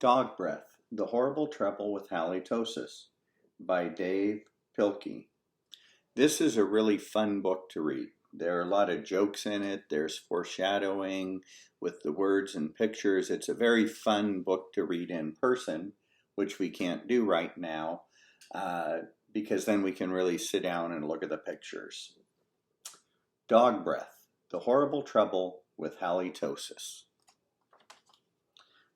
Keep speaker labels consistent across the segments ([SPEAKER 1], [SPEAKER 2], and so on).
[SPEAKER 1] Dog Breath, The Horrible Trouble with Halitosis by Dav Pilkey. This is a really fun book to read. There are a lot of jokes in it. There's foreshadowing with the words and pictures. It's a very fun book to read in person, which we can't do right now because then we can really sit down and look at the pictures. Dog Breath, The Horrible Trouble with Halitosis.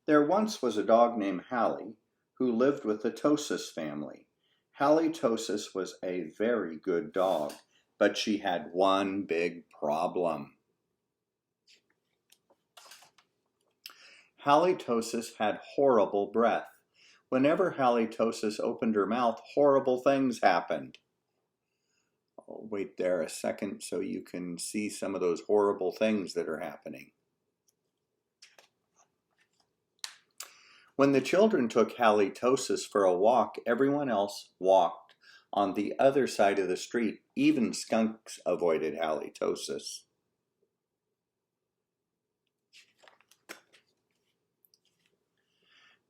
[SPEAKER 1] There once was a dog named Hallie who lived with the Tosis family. Halitosis was a very good dog, but she had one big problem. Halitosis had horrible breath. Whenever Halitosis opened her mouth, horrible things happened. I'll wait there a second so you can see some of those horrible things that are happening. When the children took Halitosis for a walk, everyone else walked on the other side of the street. Even skunks avoided Halitosis.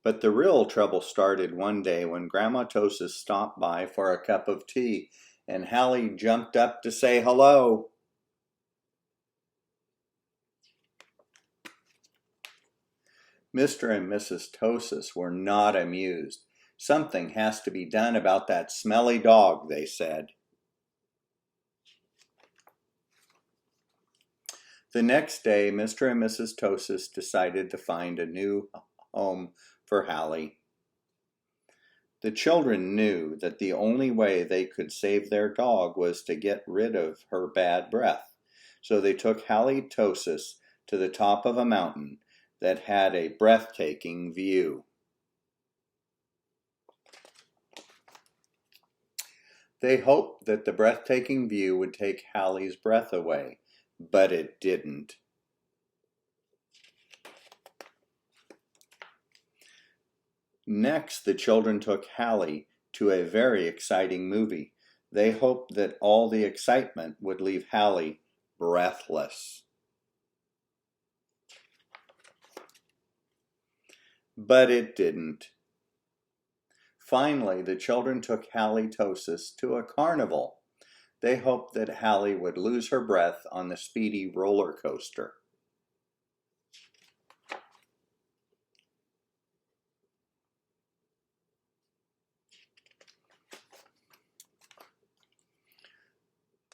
[SPEAKER 1] But the real trouble started one day when Grandma Tosis stopped by for a cup of tea, and Hallie jumped up to say hello. Mr. and Mrs. Tosis were not amused. Something has to be done about that smelly dog, they said. The next day, Mr. and Mrs. Tosis decided to find a new home for Hallie. The children knew that the only way they could save their dog was to get rid of her bad breath. So they took Halitosis to the top of a mountain that had a breathtaking view. They hoped that the breathtaking view would take Hallie's breath away, but it didn't. Next, the children took Hallie to a very exciting movie. They hoped that all the excitement would leave Hallie breathless. But it didn't. Finally, the children took Halitosis to a carnival. They hoped that Hallie would lose her breath on the speedy roller coaster.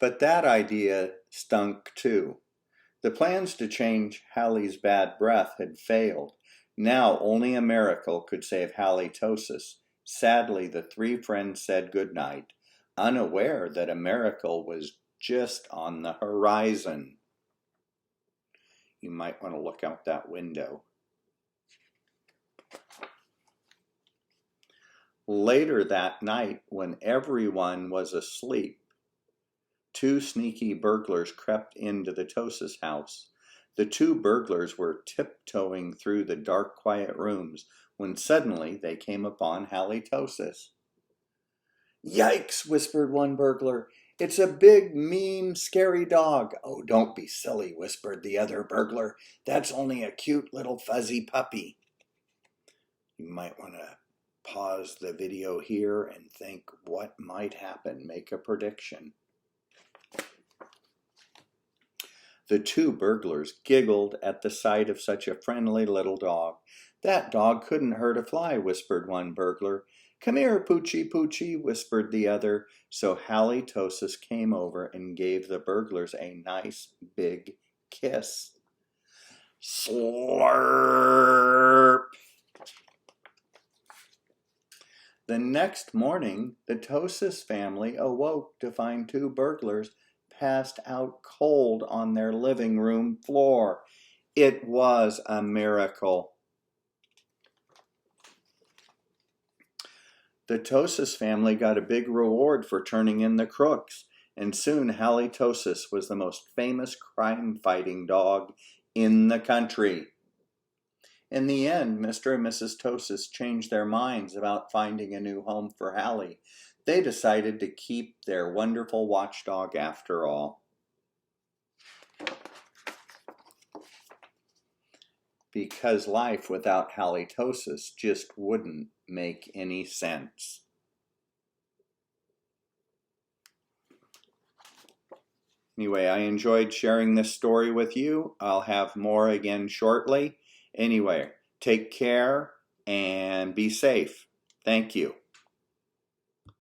[SPEAKER 1] But that idea stunk too. The plans to change Hallie's bad breath had failed. Now only a miracle could save Halitosis. Sadly, the three friends said goodnight, unaware that a miracle was just on the horizon. You might want to look out that window. Later that night, when everyone was asleep, two sneaky burglars crept into the Tosis house. The two burglars were tiptoeing through the dark, quiet rooms when suddenly they came upon Halitosis. "Yikes," whispered one burglar. "It's a big, mean, scary dog." "Oh, don't be silly," whispered the other burglar. "That's only a cute little fuzzy puppy." You might want to pause the video here and think what might happen. Make a prediction. The two burglars giggled at the sight of such a friendly little dog. "That dog couldn't hurt a fly," whispered one burglar. "Come here, Poochie, Poochie," whispered the other. So Halitosis came over and gave the burglars a nice big kiss. Slurp! The next morning, the Tosis family awoke to find two burglars passed out cold on their living room floor. It was a miracle. The Tosis family got a big reward for turning in the crooks, and soon Halitosis was the most famous crime-fighting dog in the country. In the end, Mr. and Mrs. Tosis changed their minds about finding a new home for Hallie. They decided to keep their wonderful watchdog after all. because life without halitosis just wouldn't make any sense. Anyway, I enjoyed sharing this story with you. I'll have more again shortly. Anyway, take care and be safe. Thank you.